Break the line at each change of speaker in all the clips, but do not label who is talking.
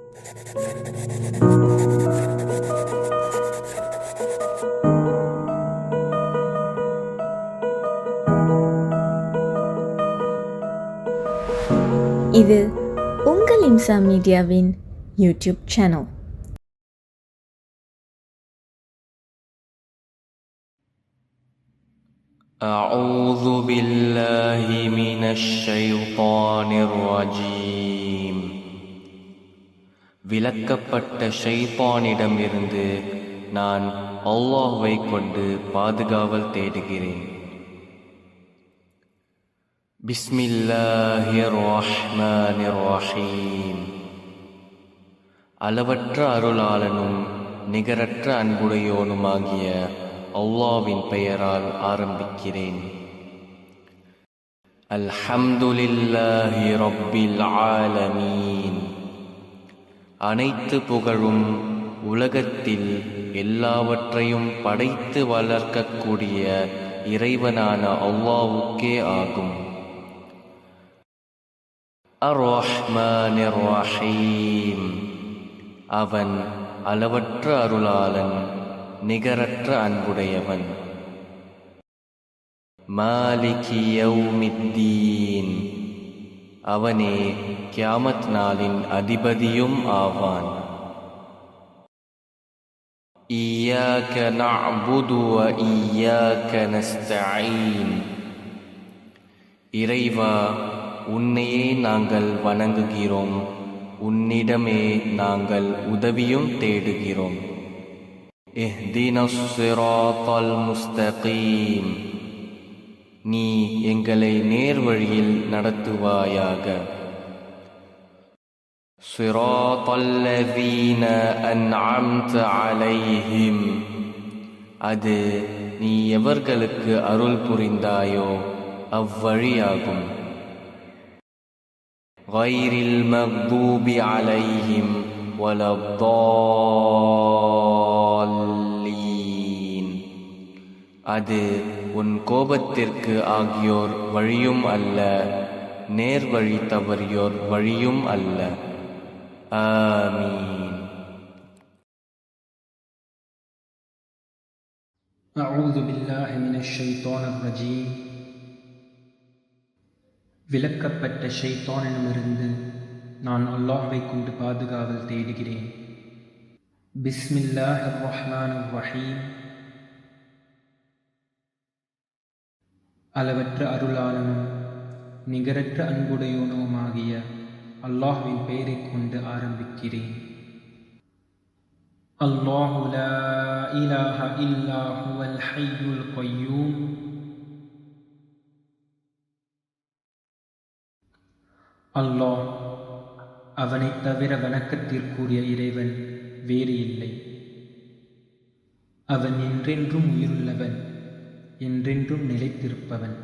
இது உங்கள் இம்சா மீடியாவின் YouTube channel.
أعوذ بالله من الشيطان الرجيم. விலக்கப்பட்ட ஷைத்தானிடமிருந்து நான் அல்லாஹ்வை கொண்டு பாதுகாவல் தேடுகிறேன். பிஸ்மில்லாஹிர் ரஹ்மானிர் ரஹீம். அளவற்ற அருளாளனும் நிகரற்ற அன்புடையோனுமாகிய அல்லாஹ்வின் பெயரால் ஆரம்பிக்கிறேன். அல்ஹம்துலில்லாஹி ரப்பில் ஆலமீன். அனைத்து புகழும் உலகத்தில் எல்லாவற்றையும் படைத்து வளர்க்கக்கூடிய இறைவனான அல்லாஹ்வுக்கே ஆகும். அர்-ரஹ்மானிர் ரஹீம். அவன் அளவற்ற அருளாளன், நிகரற்ற அன்புடையவன். மாலிகி யௌமித்தீன். அவனே கியாமத் நாளின் அதிபதியும் ஆவான். இய்யாக நஅ்புது வ இய்யாக நஸ்தஈன். இறைவா, உன்னையே நாங்கள் வணங்குகிறோம், உன்னிடமே நாங்கள் உதவியும் தேடுகிறோம். இஹ்தினஸ் ஸிராத்தல் முஸ்தகீம். நீ எங்களை நேர்வழியில் நடத்துவாயாக. ஸிராத்தல்லதீன அன்அம்த அலைஹிம். அது நீ எவர்களுக்கு அருள் புரிந்தாயோ அவ்வழியாகும். கைரில் மக்தூபி அலைஹிம் வலத்தால்லீன். அது உன் கோபத்திற்கு ஆகியோர் வழியும் அல்ல, நேர்வழி தவறியோர் வழியும் அல்ல. ஆமீன்.
அஊது பில்லாஹி மினஷ் ஷைத்தானிர் ரஜீம். விலக்கப்பட்ட ஷைத்தானிடமிருந்து நான் அல்லாஹ்வை கொண்டு பாதுகாவல் தேடுகிறேன். பிஸ்மில்லாஹிர் ரஹ்மானிர் ரஹீம். அளவற்ற அருளாளனும் நிகரற்ற அன்புடையோனுமாகிய அல்லாஹ்வின் பெயரைக் கொண்டு ஆரம்பிக்கிறேன். அல்லாஹு லா இலாஹ இல்லா ஹுவல் ஹய்யுல் கய்யூம். அல்லாஹ், அவனைத் தவிர வணக்கத்திற்குரிய இறைவன் வேறு இல்லை. அவன் என்றென்றும் உயிருள்ளவன், என்றென்றும் நிலைத்திருப்பவன்.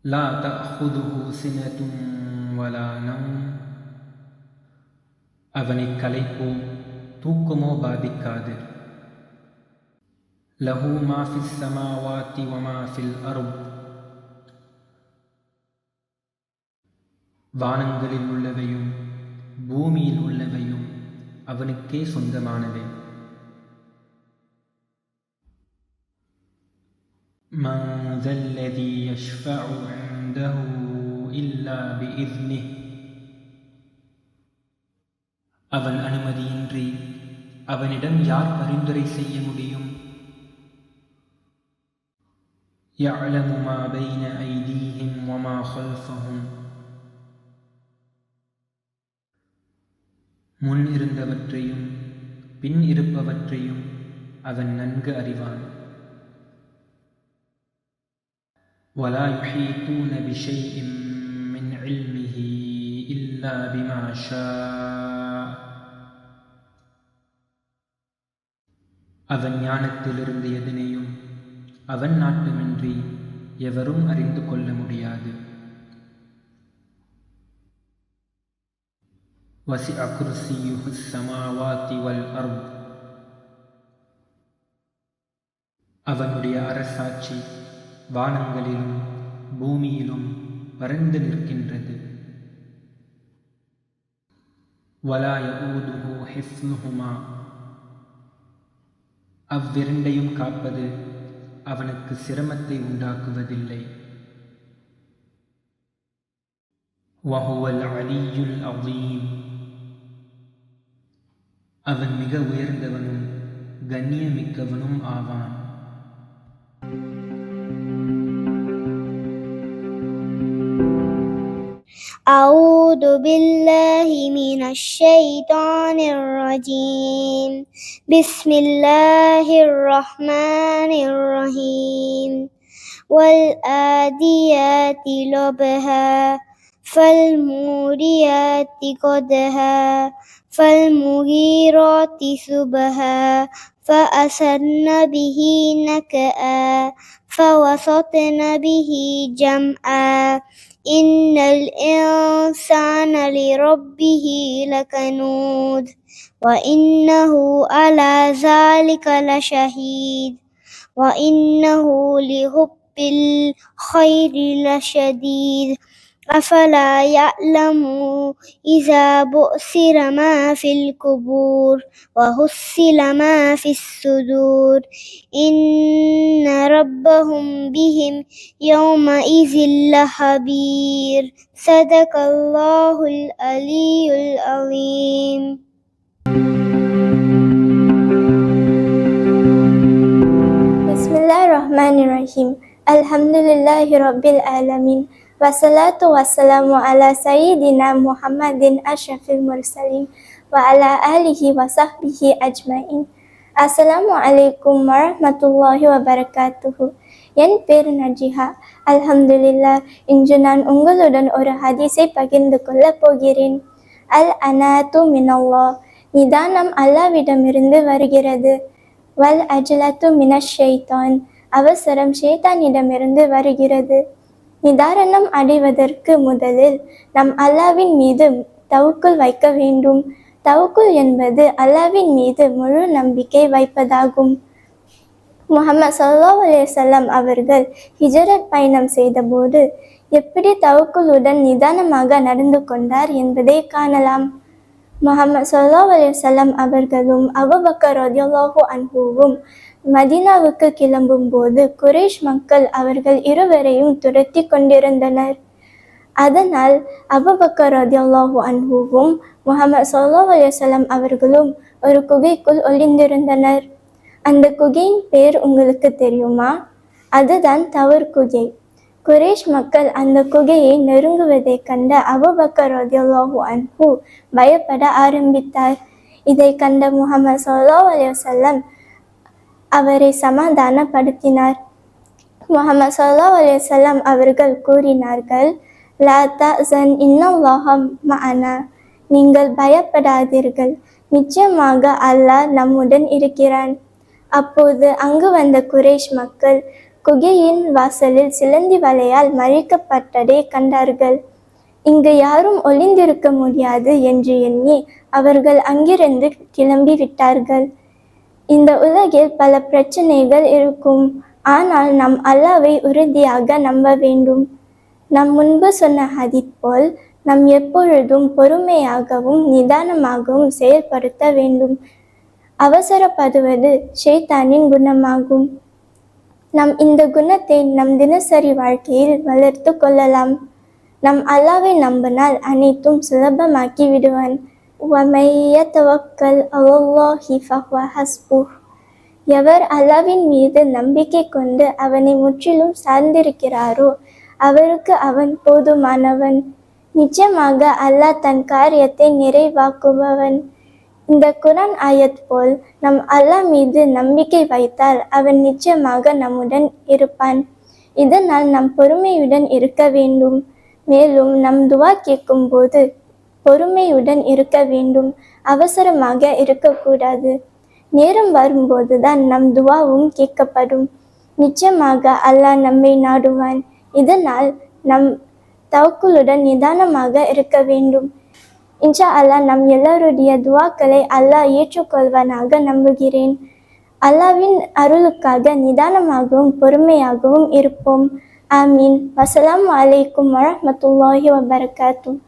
லா தஅஹுதுஹு சினத்தும் வலா நௌம். அவனைக் களைப்போ தூக்கமோ பாதிக்காது. லஹு மா ஃபிஸ் ஸமாவாத்தி வ மா ஃபில் அர்த். வானங்களில் உள்ளவையும் பூமியில் உள்ளவையும் அவனுக்கே சொந்தமானவை. மன் தல்லதீ யஷ்ஃபஉ இன்தஹு இல்லா பிஇذ்னிஹ். அவன் அனுமதியின்றி அவனிடம் யார் பரிந்துரை செய்ய முடியும்? யஅலமு மா பைன ஐதீஹிம் வ மா கல்ஃபஹும். முன் இருந்தவற்றையும் பின் இருப்பவற்றையும் அவன் நன்கு அறிவான். وَلَا يُحِيطُونَ بِشَيْءٍ مِّنْ عِلْمِهِ إِلَّا بِمَا شَاءَ. அவன் ஞானத்திலிருந்து எதனையும் அவன் நாட்டமின்றி எவரும் அறிந்து கொள்ள முடியாது. وَسِعَ كُرْسِيُّهُ السَّمَاوَاتِ وَالْأَرْضَ. அவனுடைய அரசாட்சி வானங்களிலும் பூமியிலும் பரந்து நிற்கின்றது. வலா யஊதுஹு ஹிஃப்லுஹுமா, அவ்விரண்டையும் காப்பது அவனுக்கு சிரமத்தை உண்டாக்குவதில்லை. வஹுவல் அலியுல் அஸீம், அவன் மிக உயர்ந்தவனும் கண்ணியமிக்கவனும் ஆவான்.
أعوذ بالله من الشيطان الرجيم. بسم الله الرحمن الرحيم. والآديات ضبحا فالموريات قدحا فالمغيرات صبحا فأثرن به نقعا فوسطن به جمعا إن الإنسان لربه لكنود وإنه على ذلك لشهيد وإنه لحب الخير لشديد أفلا يعلم إذا بؤثر ما في القبور وحصل ما في الصدور إن ربهم بهم يومئذ لخبير. صدق الله العلي العظيم.
Bismillahirrahmanirrahim. Alhamdulillahi Rabbil Alamin. Wassalatu wassalamu ala sayyidina Muhammadin ashrafil mursalin wa ala alihi wa sahbihi ajma'in. Assalamualaikum warahmatullahi wabarakatuh. என் பேர் நஜிஹா. அல்ஹம்துலில்லாஹ். இன்று நான் உங்களுடன் ஒரு ஹதீஸை பகிர்ந்து கொள்ளப் போகிறேன். அல் அனாத்து மினல்லாஹ், நிதானம் அல்லாவிடமிருந்து வருகிறது. வல் அஜ்லத்து மினஷ் ஷைத்தான், அவசரம் ஷைத்தானிடமிருந்து வருகிறது. நிதாரணம் அடைவதற்கு முதலில் நம் அல்லாவின் மீது தவக்குல் வைக்க வேண்டும். தவக்குல் என்பது அல்லாவின் மீது முழு நம்பிக்கை வைப்பதாகும். முஹம்மது ஸல்லல்லாஹு அலைஹி வஸல்லம் அவர்கள் ஹிஜ்ரத் பயணம் செய்தபோது எப்படி தவக்குலுடன் நிதானமாக நடந்து கொண்டார் என்பதை காணலாம். முஹம்மது ஸல்லல்லாஹு அலைஹி வஸல்லம் அவர்களும் அபூபக்கர் ரலியல்லாஹு அன்ஹுவும் மதீனாவுக்கு கிளம்பும் போது குறைஷ் மக்கள் அவர்கள் இருவரையும் துரத்தி கொண்டிருந்தனர். அதனால் அபூபக்கர் ரலியல்லாஹு அன்ஹுவும் முஹம்மது ஸல்லல்லாஹு அலைஹி வஸல்லம் அவர்களும் ஒரு குகைக்குள் ஒளிந்திருந்தனர். அந்த குகையின் பேர் உங்களுக்கு தெரியுமா? அதுதான் தவர் குகை. குறைஷ் மக்கள் அந்த குகையை நெருங்குவதை கண்ட அபூபக்கர் ரலியல்லாஹு அன்ஹு பயப்பட ஆரம்பித்தார். இதை கண்ட முஹம்மது ஸல்லல்லாஹு அலைஹி வஸல்லம் அவரை சமாதானப்படுத்தினார். முஹம்மது ஸல்லல்லாஹு அலைஹி வஸல்லம் அவர்கள் கூறினார்கள், லா தஹ்சன் இன்னல்லாஹ மஅனா, நீங்கள் பயப்படாதீர்கள், நிச்சயமாக அல்லாஹ் நம்முடன் இருக்கிறான். அப்போது அங்கு வந்த குறைஷ் மக்கள் குகையின் வாசலில் சிலந்தி வலையால் மறைக்கப்பட்டதை கண்டார்கள். இங்கு யாரும் ஒளிந்திருக்க முடியாது என்று எண்ணி அவர்கள் அங்கிருந்து கிளம்பி விட்டார்கள். இந்த உலகில் பல பிரச்சனைகள் இருக்கும், ஆனால் நம் அல்லாவை உறுதியாக நம்ப வேண்டும். நாம் முன்பு சொன்ன ஹதீஸ் போல் நாம் எப்பொழுதும் பொறுமையாகவும் நிதானமாகவும் செயல்படுத்த வேண்டும். அவசரப்படுவது ஷைத்தானின் குணமாகும். நாம் இந்த குணத்தை நம் தினசரி வாழ்க்கையில் வளர்த்து கொள்ளலாம். நம் அல்லாவை நம்பினால் அனைத்தும் சுலபமாக்கி விடுவான். وَمَن يَتَوَكَّلْ عَلَى اللَّهِ فَهُوَ حَسْبُهُ, எவர் அல்லாவின் மீது நம்பிக்கை கொண்டு அவனை முற்றிலும் சார்ந்திருக்கிறாரோ அவருக்கு அவன் போதுமானவன். நிச்சயமாக அல்லாஹ் தன் காரியத்தை நிறைவாக்குபவன். இந்த குர்ஆன் ஆயத் போல் நம் அல்லாஹ் மீது நம்பிக்கை வைத்தால் அவன் நிச்சயமாக நம்முடன் இருப்பான். இதனால் நாம் பொறுமையுடன் இருக்க வேண்டும். மேலும் நம் துவா கேட்கும் போது பொறுமையுடன் இருக்க வேண்டும். அவசரமாக இருக்கக்கூடாது. நேரம் வரும்போதுதான் நம் துவாவும் கேட்கப்படும். நிச்சயமாக அல்லாஹ் நம்மை நாடுவான். இதனால் நம் தவக்குலுடன் நிதானமாக இருக்க வேண்டும். இன்ஷா அல்லாஹ் நம் எல்லோருடைய துவாக்களை அல்லாஹ் ஏற்றுக்கொள்வானாக நம்புகிறேன். அல்லாவின் அருளுக்காக நிதானமாகவும் பொறுமையாகவும் இருப்போம். ஆமீன். வஸ்ஸலாமு அலைக்கும் வரஹ்மத்துல்லாஹி வபரகாத்துஹு.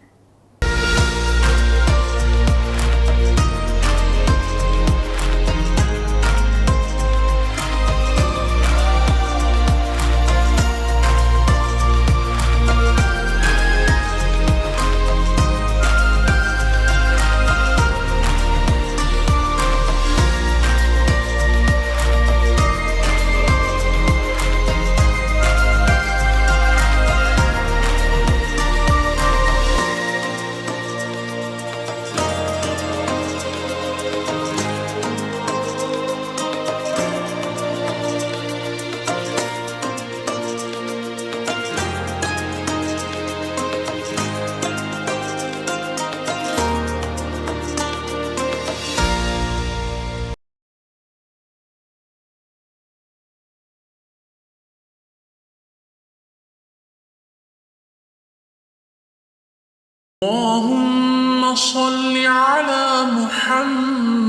اللهم صل على محمد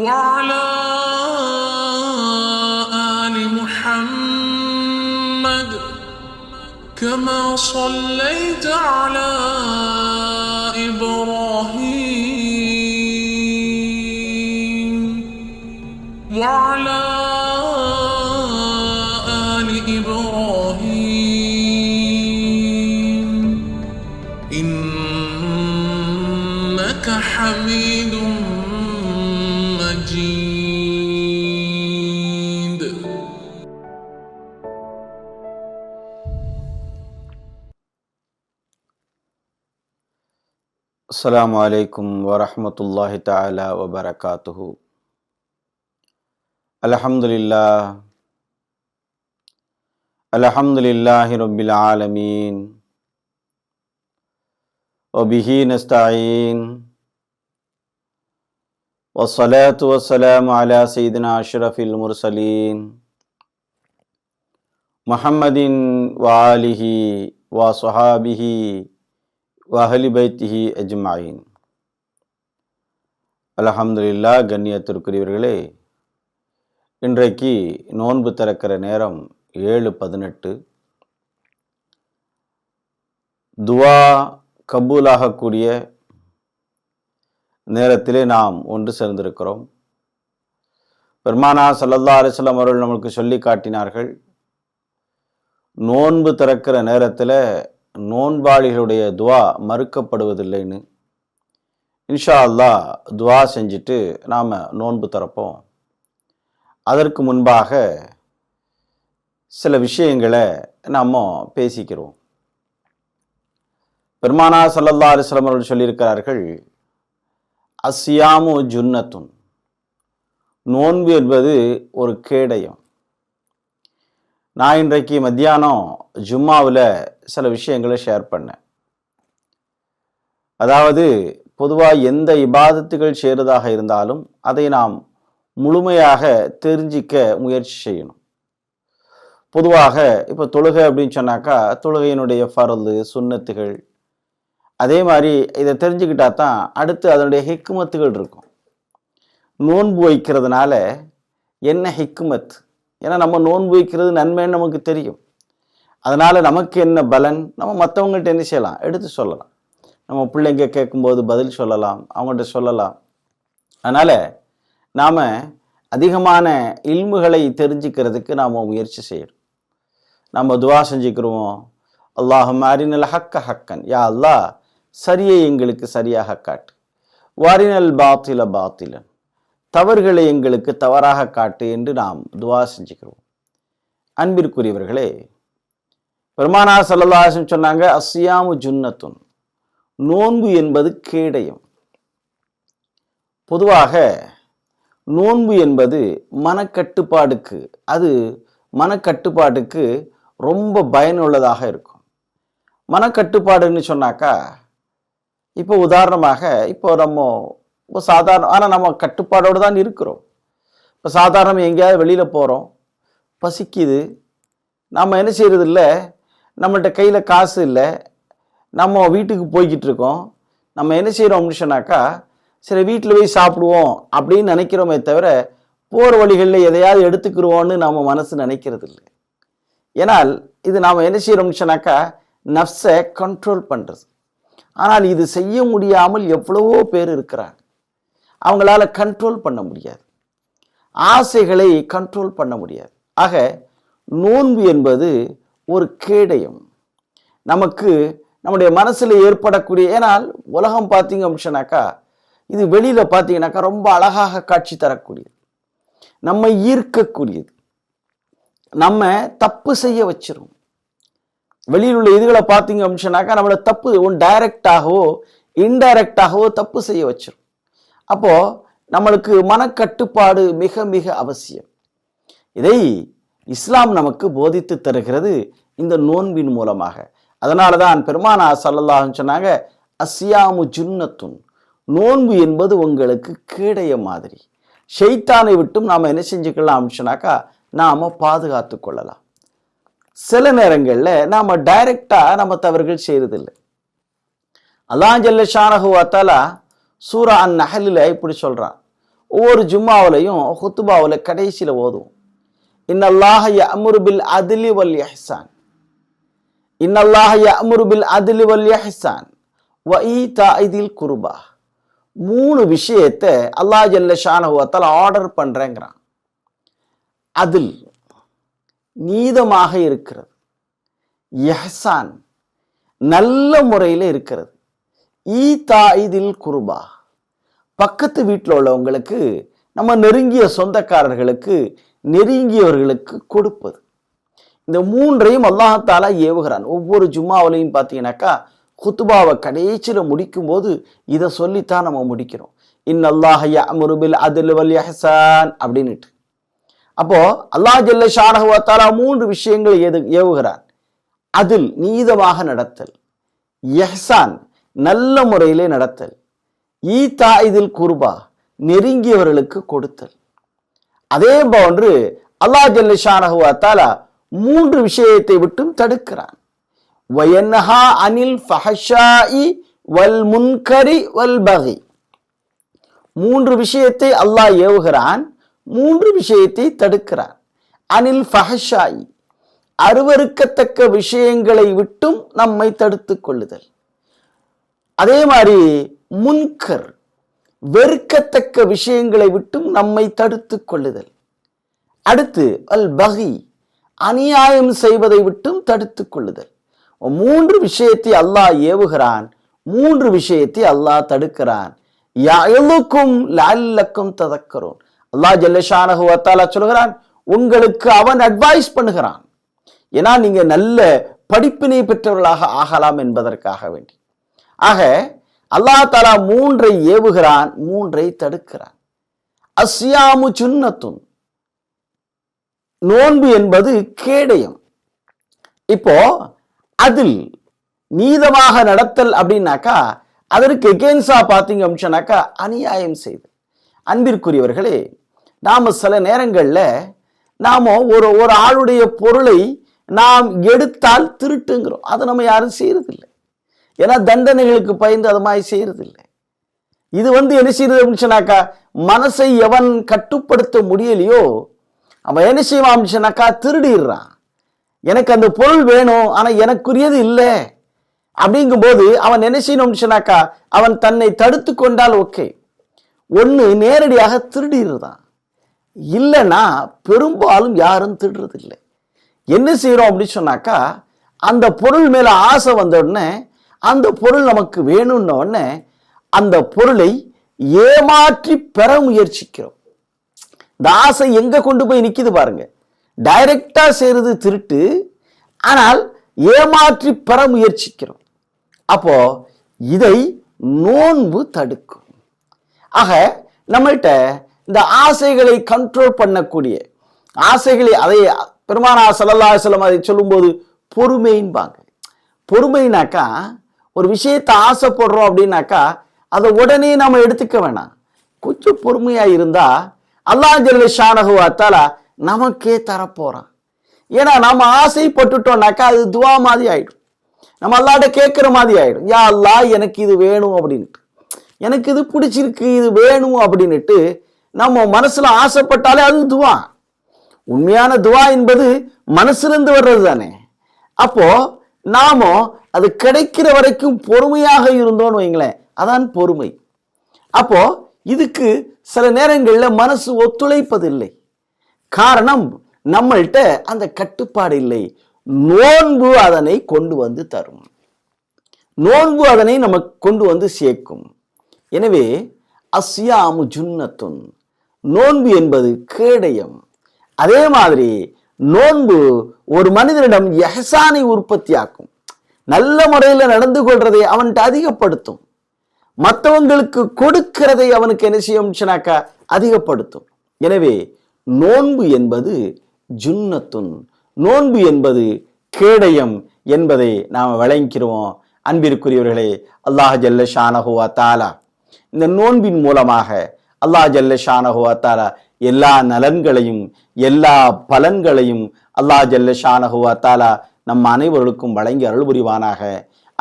وعلى آل محمد كما صليت على إبراهيم وعلى آل إبراهيم إنك حميد مجيد.
السلام عليكم ورحمة الله تعالى وبركاته. الحمد لله رب العالمين وبه نستعين والصلاة والسلام على سيدنا أشرف المرسلين محمد وآله وصحابه வஹலி பைத்திஹி அஜ்மாயின். அல்ஹம்துலில்லாஹ். கண்ணியத்திற்குரியவர்களே, இன்றைக்கு நோன்பு திறக்கிற நேரம் 7:18. துவா கபூலாகக்கூடிய நேரத்திலே நாம் ஒன்று சேர்ந்திருக்கிறோம். பெருமானா ஸல்லல்லாஹு அலைஹி வஸல்லம் அவர்கள் நம்மளுக்கு சொல்லி காட்டினார்கள், நோன்பு திறக்கிற நேரத்தில் நோன்பாளிகளுடைய துவா மறுக்கப்படுவதில்லைன்னு. இன்ஷா அல்லாஹ் துவா செஞ்சுட்டு நாம் நோன்பு திறப்போம். அதற்கு முன்பாக சில விஷயங்களை நாம் பேசிக்கிறோம். பெருமானா ஸல்லல்லாஹு அலைஹி வஸல்லம் அவர்கள் சொல்லியிருக்கிறார்கள், அஸ்ஸியாமு ஜுன்னத்துன், நோன்பு என்பது ஒரு கேடயம். நான் இன்றைக்கு மத்தியானம் ஜும்மாவில் சில விஷயங்களை ஷேர் பண்ணேன். அதாவது பொதுவாக எந்த இபாதத்துகள் செய்கிறதாக இருந்தாலும் அதை நாம் முழுமையாக தெரிஞ்சிக்க முயற்சி செய்யணும். பொதுவாக இப்போ தொழுகை அப்படின்னு சொன்னாக்கா தொழுகையினுடைய ஃபர்து சுன்னத்துகள், அதே மாதிரி இதை தெரிஞ்சுக்கிட்டா தான் அடுத்து அதனுடைய ஹிக்மத்துகள் இருக்கும். நோன்பு வைக்கிறதுனால என்ன ஹிக்மத்? ஏன்னா நம்ம நோன்பு வைக்கிறது நன்மைன்னு நமக்கு தெரியும். அதனால் நமக்கு என்ன பலன், நம்ம மற்றவங்கள்ட்ட என்ன செய்யலாம், எடுத்து சொல்லலாம். நம்ம பிள்ளைங்க கேட்கும்போது பதில் சொல்லலாம், அவங்கள்ட்ட சொல்லலாம். அதனால் நாம் அதிகமான இல்முகளை தெரிஞ்சுக்கிறதுக்கு நாம் முயற்சி செய்யணும். நம்ம துவா செஞ்சுக்கிறோம், அல்லாஹும்ம அரினல் ஹக்க ஹக்கன், யா அல்லாஹ் சரியை எங்களுக்கு சரியாக காட்டு, வாரினல் பாத்தில பாத்திலன், தவறுகளை எங்களுக்கு தவறாக காட்டு என்று நாம் துவா செஞ்சுக்கிறோம். அன்பிற்குரியவர்களே, பெருமானா ஸல்லல்லாஹு அலைஹி வஸல்லம் சொன்னாங்க, அஸ்ஸியாமு ஜுன்னத்துன், நோன்பு என்பது கேடயம். பொதுவாக நோன்பு என்பது மனக்கட்டுப்பாடுக்கு ரொம்ப பயனுள்ளதாக இருக்கும். மனக்கட்டுப்பாடுன்னு சொன்னாக்கா, இப்போ உதாரணமாக நம்ம சாதாரண, ஆனால் நம்ம கட்டுப்பாடோடு தான் இருக்கிறோம். இப்போ சாதாரண எங்கேயாவது வெளியில் போகிறோம், பசிக்குது, நம்ம என்ன செய்கிறது இல்லை, நம்மள்கிட்ட கையில் காசு இல்லை, நம்ம வீட்டுக்கு போய்கிட்டு இருக்கோம். நம்ம என்ன செய்கிறோம் அப்படின்னு சொன்னாக்கா, சரி வீட்டில் போய் சாப்பிடுவோம் அப்படின்னு நினைக்கிறோமே தவிர போகிற வழிகளில் எதையாவது எடுத்துக்கிறோன்னு நம்ம மனசு நினைக்கிறது இல்லை. ஏன்னால் இது நாம் என்ன செய்கிறோம்னு சொன்னாக்கா நஃப்ஸை கண்ட்ரோல் பண்ணுறது. ஆனால் இது செய்ய முடியாமல் எவ்வளவோ பேர் இருக்கிறாங்க. அவங்களால கண்ட்ரோல் பண்ண முடியாது, ஆசைகளை கண்ட்ரோல் பண்ண முடியாது. ஆக நோன்பு என்பது ஒரு கேடயம். நமக்கு நம்முடைய மனசில் ஏற்படக்கூடிய, ஏனால் உலகம் பார்த்தீங்க அப்படின்னாக்கா இது வெளியில் பார்த்தீங்கன்னாக்கா ரொம்ப அழகாக காட்சி தரக்கூடியது, நம்மை ஈர்க்கக்கூடியது, நம்ம தப்பு செய்ய வச்சிரும். வெளியில் உள்ள இதுகளை பார்த்தீங்க அப்படின்னாக்கா நம்மளை தப்பு டைரக்டாகவோ இன்டைரக்டாகவோ தப்பு செய்ய வச்சிரும். அப்போ நம்மளுக்கு மனக்கட்டுப்பாடு மிக மிக அவசியம். இதை இஸ்லாம் நமக்கு போதித்து தருகிறது இந்த நோன்பின் மூலமாக. அதனால தான் பெருமானா ஸல்லல்லாஹு அலைஹி வஸல்லம் சொன்னாங்க, அஸ்ஸியாமு ஜுன்னத்துன், நோன்பு என்பது உங்களுக்கு கேடய மாதிரி. ஷைத்தானை விட்டும் நாம் என்ன செஞ்சுக்கலாம் அப்படின்னாக்கா நாம் பாதுகாத்து கொள்ளலாம். சில நேரங்களில் நாம் டைரக்டாக நம்ம தவறுகள் செய்யறதில்லை. அல்லாஹ் ஜல்ல ஷானஹு வ தஆலா சூரா அன்-நஹ்லில் இப்படி சொல்றான். ஒவ்வொரு ஜும்மாவிலையும் ஹுத்துபாவில் கடைசியில் ஓதுவோம், இன்னல்லாஹ யஅமுரு பில் அத்லி வல் இஹ்சான், இன்னல்லாஹ யஅமுரு பில் அத்லி வல் இஹ்சான் வ ஈதாஇதில் குர்பா. 3 விஷயத்தை அல்லாஹ் ஜல்ல ஷானஹு வ தஆலா ஆர்டர் பண்றேங்கிறான். அதில் நீதமாக இருக்கிறது, இஹ்சான் நல்ல முறையில் இருக்கிறது, ஈதாஇதில் குர்பா பக்கத்து வீட்டில் உள்ளவங்களுக்கு, நம்ம நெருங்கிய சொந்தக்காரர்களுக்கு, நெருங்கியவர்களுக்கு கொடுப்பது. இந்த 3ஐயும் அல்லாஹ் தஆலா ஏவுகிறான். ஒவ்வொரு ஜும்மாவிலையும் பார்த்தீங்கன்னாக்கா குத்துபாவை கடைசியில் முடிக்கும் போது இதை சொல்லித்தான் நம்ம முடிக்கிறோம், இன்னல்லாஹ யஅமுரு பில் அத்லி வல் இஹ்சான் அப்படின்னுட்டு. அப்போ அல்லாஹ் ஜல்ல ஷானஹு வ தஆலா 3 விஷயங்களை ஏவுகிறான். அதில் நீதமாக நடத்தல், இஹ்சான் நல்ல முறையிலே நடத்தல், ஈதாஇதில் குர்பா நெருங்கியவர்களுக்கு கொடுத்தல். அதே போன்று அல்லாஹ் ஜல்ல ஷானஹு வ தஆலா 3 விஷயத்தை விட்டும் தடுக்கிறான். வயன்ஹா அனில் ஃபஹஷாஇ வல் முன்கரி வல் பகி. 3 விஷயத்தை அல்லாஹ் ஏவுகிறான், 3 விஷயத்தை தடுக்கிறான். அனில் ஃபஹஷாஇ அருவருக்கத்தக்க விஷயங்களை விட்டும் நம்மை தடுத்து கொள்ளுதல். அதே மாதிரி முன்கர் வெறுக்கத்தக்க விஷயங்களை விட்டும் நம்மை தடுத்து கொள்ளுதல். அடுத்து அல் பகி அநியாயம் செய்வதை விட்டும் தடுத்து கொள்ளுதல். 3 விஷயத்தை அல்லாஹ் ஏவுகிறான், 3 விஷயத்தை அல்லாஹ் தடுக்கிறான். யஅலுக்கும் லஅல்லக்கும் ததக்கரும். அல்லாஹ் ஜல்ல ஷானஹு வ தஆலா சொல்கிறான், உங்களுக்கு அவன் அட்வைஸ் பண்ணுகிறான், ஏன்னா நீங்க நல்ல படிப்பினை பெற்றவர்களாக ஆகலாம் என்பதற்காக வேண்டி. ஆக அல்லாஹ் தஆலா 3ஐ ஏவுகிறான், 3ஐ தடுக்கிறான். அஸ்யாமு சுன்னத்துன், நோன்பு என்பது கேடயம். இப்போ அதில் நீதமாக நடத்தல் அப்படின்னாக்கா அதற்கு எகென்ஸ்டா பார்த்தீங்க அப்படின்னாக்கா அநியாயம் செய்து. அன்பிற்குரியவர்களே, நாம சில நேரங்களில் நாம ஒரு ஆளுடைய பொருளை நாம் எடுத்தால் திருட்டுங்கிறோம். அதை நம்ம யாரும் செய்யறதில்லை, ஏன்னா தண்டனைகளுக்கு பயந்து அது மாதிரி செய்யறதில்லை. இது என்ன செய்யறது அப்படின்னு சொன்னாக்கா, மனசை எவன் கட்டுப்படுத்த முடியலையோ அவன் என்ன செய்வான் அப்படின்னு சொன்னாக்கா திருடிடுறான். எனக்கு அந்த பொருள் வேணும், ஆனா எனக்குரியது இல்லை அப்படிங்கும்போது அவன் என்ன செய்யணும்னு சொன்னாக்கா அவன் தன்னை தடுத்து கொண்டால் ஓகே, ஒன்று நேரடியாக திருடிடுறான், இல்லைன்னா பெரும்பாலும் யாரும் திருடுறது இல்லை. என்ன செய்யறோம் அப்படின்னு சொன்னாக்கா, அந்த பொருள் மேல ஆசை வந்த உடனே, அந்த பொருள் நமக்கு வேணும்ன உடனே அந்த பொருளை ஏமாற்றி பெற முயற்சிக்கிறோம். இந்த ஆசை எங்க கொண்டு போய் நிக்குது பாருங்க. டைரக்டா செய்யறது திருட்டு, ஆனால் ஏமாற்றி பெற முயற்சிக்கிறோம். அப்போ இதை நோன்பு தடுக்கும். ஆக நம்மள்கிட்ட இந்த ஆசைகளை கண்ட்ரோல் பண்ணக்கூடிய ஆசைகளை, அதை பெருமானார் ஸல்லல்லாஹு அலைஹி வஸல்லம் அதை சொல்லும்போது பொறுமைன்பாங்க. பொறுமைனாக்கா ஒரு விஷயத்தை ஆசைப்படுறோம் அப்படின்னாக்கா அதை உடனே நம்ம எடுத்துக்க வேணாம், கொஞ்சம் பொறுமையா இருந்தா அல்லாஹ் ஜல்ல ஷானஹு வ தஆலா நமக்கே தரப்போறான். ஏன்னா நம்ம ஆசைப்பட்டுட்டோம்னாக்கா அது துவா மாதிரி ஆயிடும், நம்ம அல்லாஹ்ட்ட கேட்கிற மாதிரி ஆயிடும். யா அல்லாஹ் எனக்கு இது வேணும் அப்படின்ட்டு, எனக்கு இது பிடிச்சிருக்கு இது வேணும் அப்படின்னுட்டு நம்ம மனசுல ஆசைப்பட்டாலே அது துவா. உண்மையான துவா என்பது மனசிலிருந்து வர்றது தானே. அப்போ நாம அது கிடைக்கிற வரைக்கும் பொறுமையாக இருந்தோம்னு வைங்களேன், அதான் பொறுமை. அப்போ இதுக்கு சில நேரங்களில் மனசு ஒத்துழைப்பதில்லை. காரணம் நம்மள்கிட்ட அந்த கட்டுப்பாடு இல்லை. நோன்பு அதனை கொண்டு வந்து தரும், நோன்பு அதனை நமக்கு கொண்டு வந்து சேர்க்கும். எனவே அஸ்யாமு ஜுன்னத்துன், நோன்பு என்பது கேடயம். அதே மாதிரி நோன்பு ஒரு மனிதனிடம் இஹ்சானை உற்பத்தியாக்கும், நல்ல முறையில் நடந்து கொள்றதை அவன்கிட்ட அதிகப்படுத்தும், மற்றவங்களுக்கு கொடுக்கிறதை அவனுக்கு என்ன செய்யும்னாக்கா அதிகப்படுத்தும். எனவே நோன்பு என்பது ஜுன்னத்துன், நோன்பு என்பது கேடயம் என்பதை நாம் விளங்கிக்கிறோம். அன்பிற்குரியவர்களே, அல்லாஹ் ஜல்ல ஷானஹு வ தஆலா இந்த நோன்பின் மூலமாக அல்லாஹ் ஜல்ல ஷானஹு வ தஆலா எல்லா நலன்களையும் எல்லா பலன்களையும் அல்லாஹ் ஜல்ல ஷானஹு வ தஆலா நம் அனைவர்களுக்கும் வழங்கி அருள் புரிவானாக.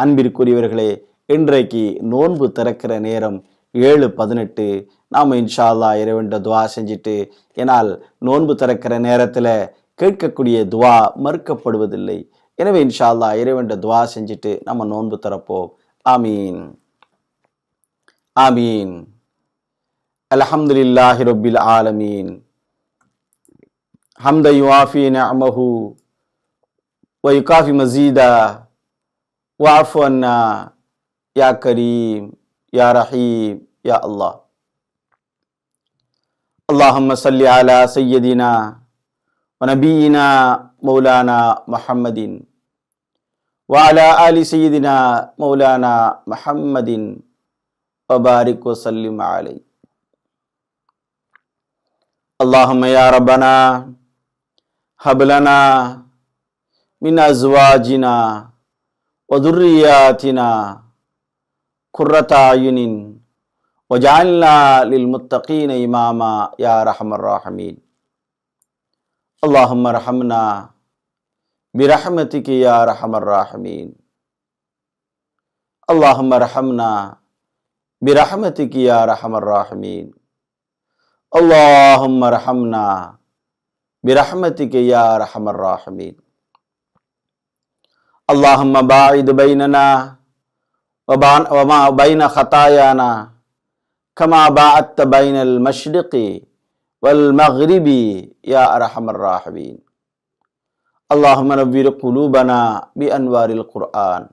அன்பிற்குரியவர்களே, இன்றைக்கு நோன்பு திறக்கிற நேரம் 7:18. நாம் இன்ஷா அல்லாஹ் இறைவன்ட துவா செஞ்சுட்டு, ஏனால் நோன்பு திறக்கிற நேரத்தில் கேட்கக்கூடிய துவா மறுக்கப்படுவதில்லை. எனவே இன்ஷா அல்லாஹ் இறைவன்ட துவா செஞ்சுட்டு நம்ம நோன்பு திறப்போம். ஆமீன் ஆமீன். அல்ஹம்துலில்லாஹி ரப்பில் ஆலமீன். ஹம்த யுஆஃபி நிஅமஹு வ யுகாஃபி மஸீதா வஅஃபு அன்னா யா கரீம் யா ரஹீம் யா அல்லாஹ். அல்லாஹும்ம ஸல்லி அலா சய்யிதினா வ நபியினா மௌலானா முஹம்மதின் வ அலா ஆலி சய்யிதினா மௌலானா முஹம்மதின் வ பாரிக் வ ஸல்லிம் அலைஹி. اللهم يا ربنا هب لنا من أزواجنا وذرياتنا قرة أعين وجعلنا للمتقين إماما يا أرحم الراحمين. اللهم ارحمنا برحمتك يا أرحم الراحمين. اللهم ارحمنا برحمتك يا أرحم الراحمين. اللهم ارحمنا برحمتك يا أرحم الراحمين. اللهم باعد بيننا وما بين خطايانا كما باعدت بين المشرق والمغرب يا أرحم الراحمين. اللهم نور قلوبنا بأنوار القرآن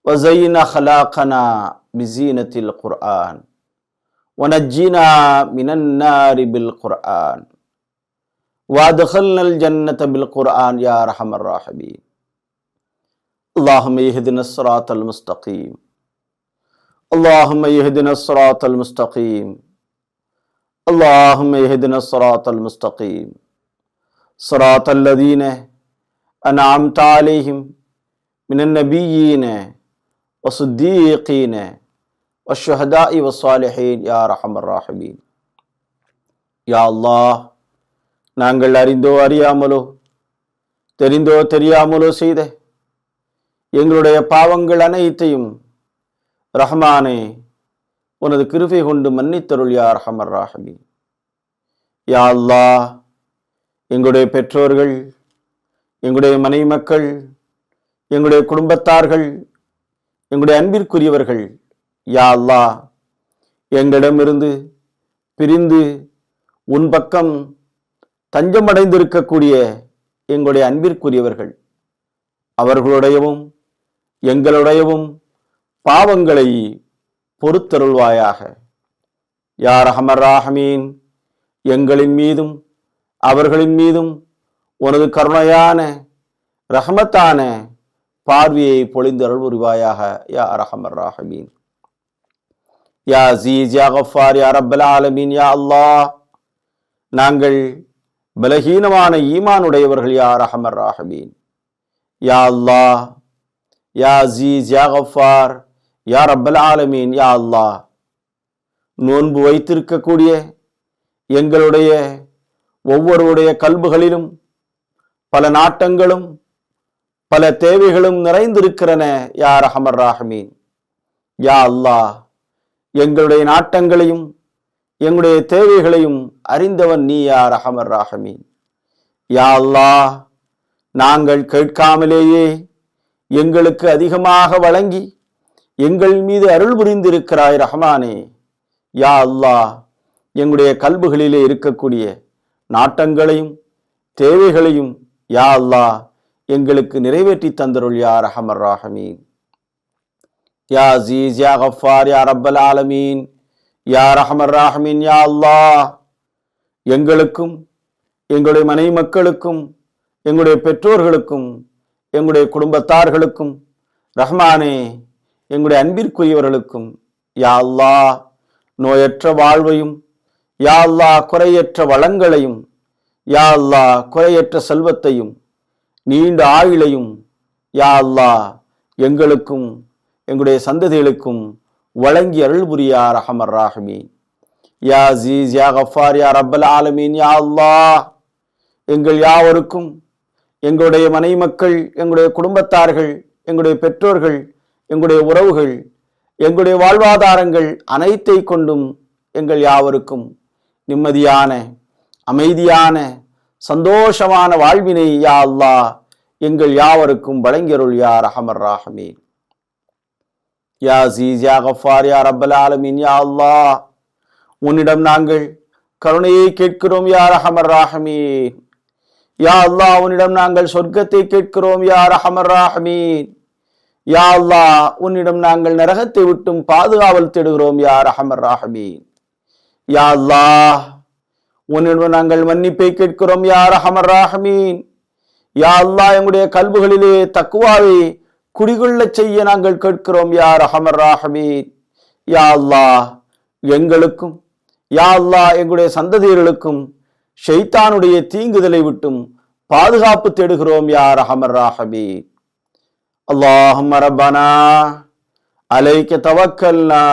وزين أخلاقنا بزينة القرآن ونجنا من النار بالقرآن وادخلنا الجنة بالقرآن يا أرحم الراحمين. اللهم اهدنا الصراط المستقيم. اللهم اهدنا الصراط المستقيم. اللهم اهدنا الصراط المستقيم صراط الذين أنعمت عليهم من النبيين والصديقين والشهداء والصالحين يا أرحم الراحمين. யா அல்லாஹ், நாங்கள் அறிந்தோ அறியாமலோ தெரிந்தோ தெரியாமலோ செய்த எங்களுடைய பாவங்கள் அனைத்தையும் ரஹ்மானே உனது கிருபை கொண்டு மன்னித்தருள் யா அர்ஹமர் ராஹிமீன். யா அல்லாஹ், எங்களுடைய பெற்றோர்கள், எங்களுடைய மனைவி மக்கள், எங்களுடைய குடும்பத்தார்கள், எங்களுடைய அன்பிற்குரியவர்கள், யா அல்லாஹ், எங்களிடமிருந்து பிரிந்து உன் பக்கம் தஞ்சமடைந்திருக்கக்கூடிய எங்களுடைய அன்பிற்குரியவர்கள், அவர்களுடையவும் எங்களுடையவும் பாவங்களை பொறுத்தருள்வாயாக. யா ரஹ்மர் ராஹீம், எங்களின் மீதும் அவர்களின் மீதும் உனது கருணையான ரஹ்மத்தான பார்வையை பொழிந்து அருள் புரிவாயாக. யா ரஹ்மர் ராஹீம். யா அஸீஸ் யா கஃபார் யா ரப்பல் ஆலமீன். யா அல்லாஹ், நாங்கள் பலகீனமான ஈமானுடையவர்கள். யா ரஹ்மர் ராஹீம். யா அல்லாஹ், யா அஸீஸ் யா கஃபார் யா ரப்பல் ஆலமீன். யா அல்லாஹ், நோன்பு வைத்திருக்கக்கூடிய எங்களுடைய ஒவ்வொருடைய கல்புகளிலும் பல நாட்டங்களும் பல தேவைகளும் நிறைந்திருக்கிறன. யா ரஹ்மர் ராஹீம். யா அல்லாஹ், எங்களுடைய நாட்டங்களையும் எங்களுடைய தேவைகளையும் அறிந்தவன் நீ. யா ரஹ்மர் ராஹீம். யா அல்லாஹ், நாங்கள் கேட்காமலேயே எங்களுக்கு அதிகமாக வழங்கி எங்கள் மீது அருள் புரிந்திருக்கிறாய் ரஹ்மானே. யா அல்லாஹ், எங்களுடைய கல்புகளிலே இருக்கக்கூடிய நாட்டங்களையும் தேவைகளையும் யா அல்லாஹ் எங்களுக்கு நிறைவேற்றி தந்தருள். யா ரஹ்மர் ராஹீம். யா அஸீஸ் யா கஃபார் யா ரப்பல் ஆலமீன். யா ரஹ்மர் ராஹீம். யா அல்லாஹ், எங்களுக்கும் எங்களுடைய மனைவி மக்களுக்கும் எங்களுடைய பெற்றோர்களுக்கும் எங்களுடைய குடும்பத்தார்களுக்கும் ரஹ்மானே எங்களுடைய அன்பிற்குரியவர்களுக்கும் யா அல்லாஹ் நோயற்ற வாழ்வையும், யா அல்லாஹ் குறையற்ற வளங்களையும், யா அல்லாஹ் குறையற்ற செல்வத்தையும் நீண்ட ஆயுளையும் யா அல்லாஹ் எங்களுக்கும் எங்களுடைய சந்ததிகளுக்கும் வழங்கி அருள் புரியா ரஹ்மர் ராஹீம். யா அஸீஸ் யா கஃபார் யா ரப்பல் ஆலமீன். யா அல்லாஹ், எங்கள் யாவருக்கும் எங்களுடைய மனைவி மக்கள், எங்களுடைய குடும்பத்தார்கள், எங்களுடைய பெற்றோர்கள், எங்களுடைய உறவுகள், எங்களுடைய வாழ்வாதாரங்கள் அனைத்தை கொண்டும் எங்கள் யாவருக்கும் நிம்மதியான, அமைதியான, சந்தோஷமான வாழ்வினை யா அல்லாஹ் எங்கள் யாவருக்கும் வழங்கியருள் யா ரஹமர் ராஹமீன். யா அஸீஸ் யா கஃபார் யா ரப்பல் ஆலமீன். யா அல்லாஹ், உன்னிடம் நாங்கள் கருணையை கேட்கிறோம் யா ரஹமர் ராஹமீன். யா அல்லாஹ், உன்னிடம் நாங்கள் சொர்க்கத்தை கேட்கிறோம் யா ரஹமர் ராஹமீன். யா அல்லாஹ், உன்னிடம் நாங்கள் நரகத்தை விட்டும் பாதுகாவல் தேடுகிறோம் யா ரஹமர் ராஹமீன். யா அல்லாஹ், உன்னிடம் நாங்கள் மன்னிப்பை கேட்கிறோம் யா ரஹமர் ராஹமீன். யா அல்லாஹ், எங்களுடைய கல்புகளிலே தக்வாவை குடிகொள்ள செய்ய நாங்கள் கேட்கிறோம் யா ரஹமர் ராஹமீன். யா அல்லாஹ், எங்களுக்கும் யா அல்லாஹ் எங்களுடைய சந்ததியர்களுக்கும் ஷைத்தானுடைய தீங்குதலை விட்டும் பாதுகாப்பு தேடுகிறோம் யா ரஹமர் ராஹமீன். اللهم ربنا عليك توكلنا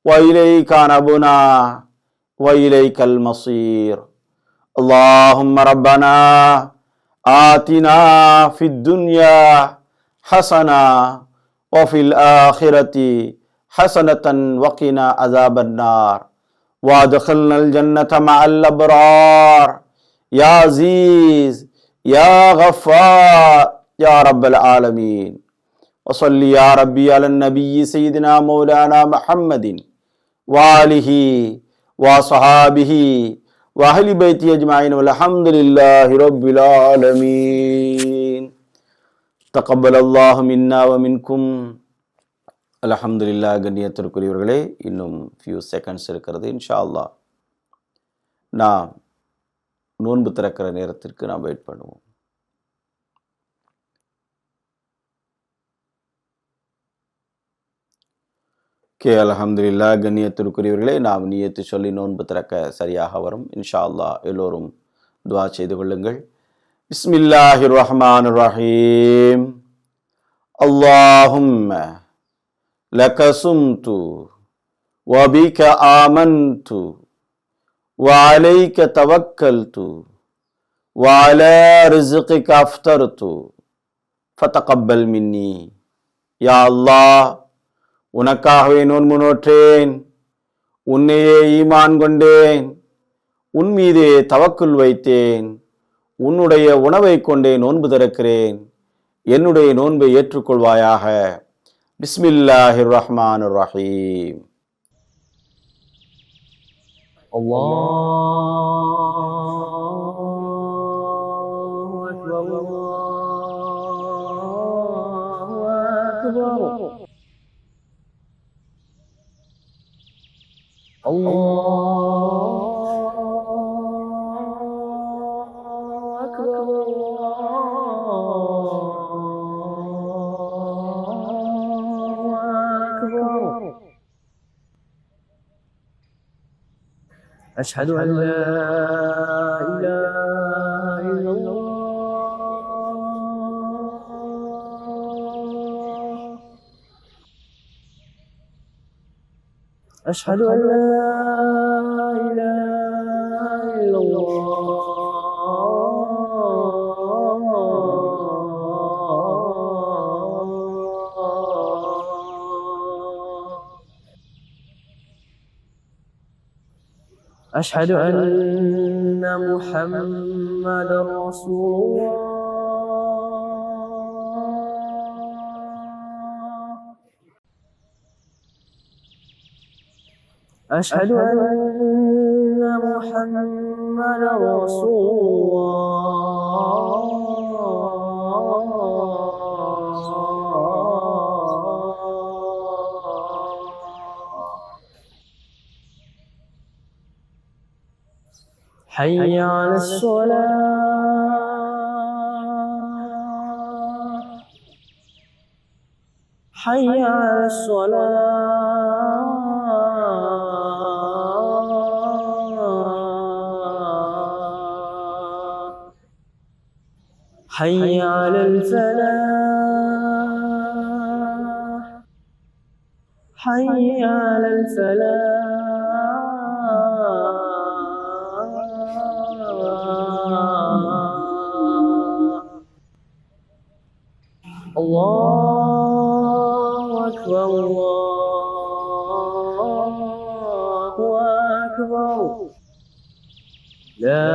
وإليك نبنا وإليك المصير. اللهم ربنا آتنا في الدنيا حسنة وفي الآخرة حسنة وقنا عذاب النار وادخلنا الجنة مع الأبرار يا عزيز يا غفار يا رب العالمين. وصل يا ربي على النبي سيدنا مولانا محمد وآله وصحابه وأهل بيته أجمعين والحمد لله رب العالمين. تقبل الله منا ومنكم. அல்ஹம்துலில்லாஹ். கண்ணியத்திற்குரியவர்களே, இன்னும் ஃபியூ செகண்ட்ஸ் இருக்கிறது. இன்ஷா அல்லாஹ் நாம் நோன்பு திறக்கிற நேரத்திற்கு நாம் வெயிட் பண்ணுவோம். அல்ஹம்துலில்லாஹ். கண்ணியத்திற்குரியவர்களே, நாம் நியத்து சொல்லி நோன்பு திறக்க சரியாக வரும். இன்ஷா அல்லாஹ் எல்லோரும் துஆ செய்து கொள்ளுங்கள். பிஸ்மில்லாஹிர் ரஹ்மானிர் ரஹீம். அல்லாஹும்ம லக சும்து வ பிக ஆமன்து வ அலைக தவக்கல்து வ அலா ரிஸ்கிக அஃப்தர்து ஃபதகப்பல் மின்னி. யா அல்லாஹ், உனக்காகவே நோன்பு நோற்றேன், உன்னையே ஈமான் கொண்டேன், உன் மீதே தவக்குல் வைத்தேன், உன்னுடைய உணவை கொண்டே நோன்பு திறக்கிறேன், என்னுடைய நோன்பை ஏற்றுக்கொள்வாயாக. பிஸ்மில்லாஹிர் ரஹ்மானிர் ரஹீம்.
அல்லாஹு அக்பர், அல்லாஹு அக்பர், أشهد أن لا إله إلا الله، أشهد أن لا إله إلا أشهد أن محمدا رسول الله، أشهد أن محمدا رسول حي على الصلاة، حي على الصلاة، حي على الفلاح، حي على الفلاح. أكبر لا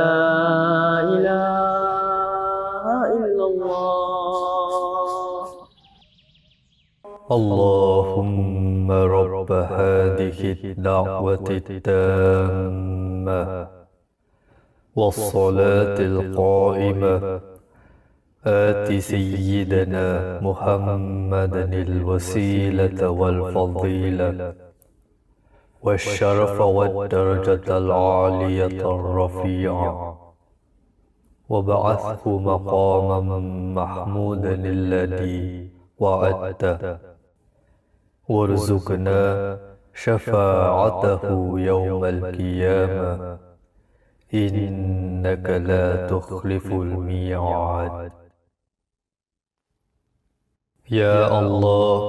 إله إلا الله.
اللهم رب هذه الدعوة التامة والصلاة القائمة آت سيدنا محمدا الوسيلة والفضيلة والشرف والدرجة العالية الرفيعة وابعثه مقاما محمودا الذي وعدته وارزقنا شفاعته يوم القيامة إنك لا تخلف الميعاد. யா அல்லாஹ்,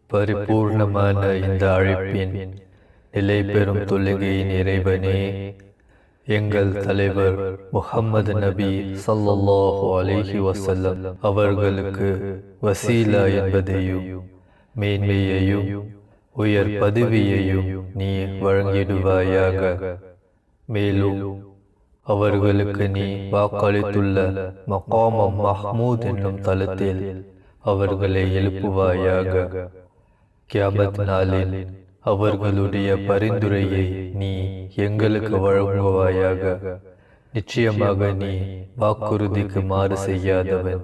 பரிபூர்ணமான இந்த அழைப்பின் நிலை பெறும் தொழுகையின் இறைவனே, எங்கள் தலைவர் முஹம்மது நபி ஸல்லல்லாஹு அலைஹி வஸல்லம் அவர்களுக்கு வசீலா என்பதையும் மேன்மையையும் உயர் பதவியையும் நீ வழங்கிடுவாயாக. மேலும் அவர்களுக்கு நீ வாக்களித்துள்ள மகாமம் மஹ்மூத் என்னும் தலத்தில் அவர்களை எழுப்புவாயாக. கியாமத் நாளில் அவர்களுடைய பரிந்துரையை நீ எங்களுக்கு வழங்குவாயாக. நிச்சயமாக நீ வாக்குறுதிக்கு மாறு செய்யாதவன்.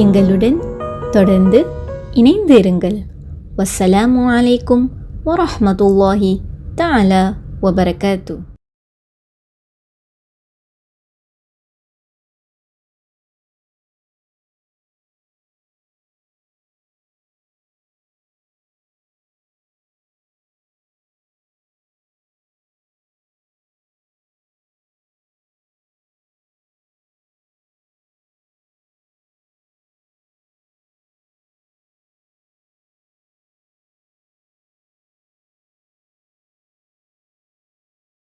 எங்களுடன் தொடர்ந்து இணைந்து இருங்கள். வஸ்ஸலாமு அலைக்கும் வரஹ்மத்துல்லாஹி தஆலா வபரகாத்துஹு.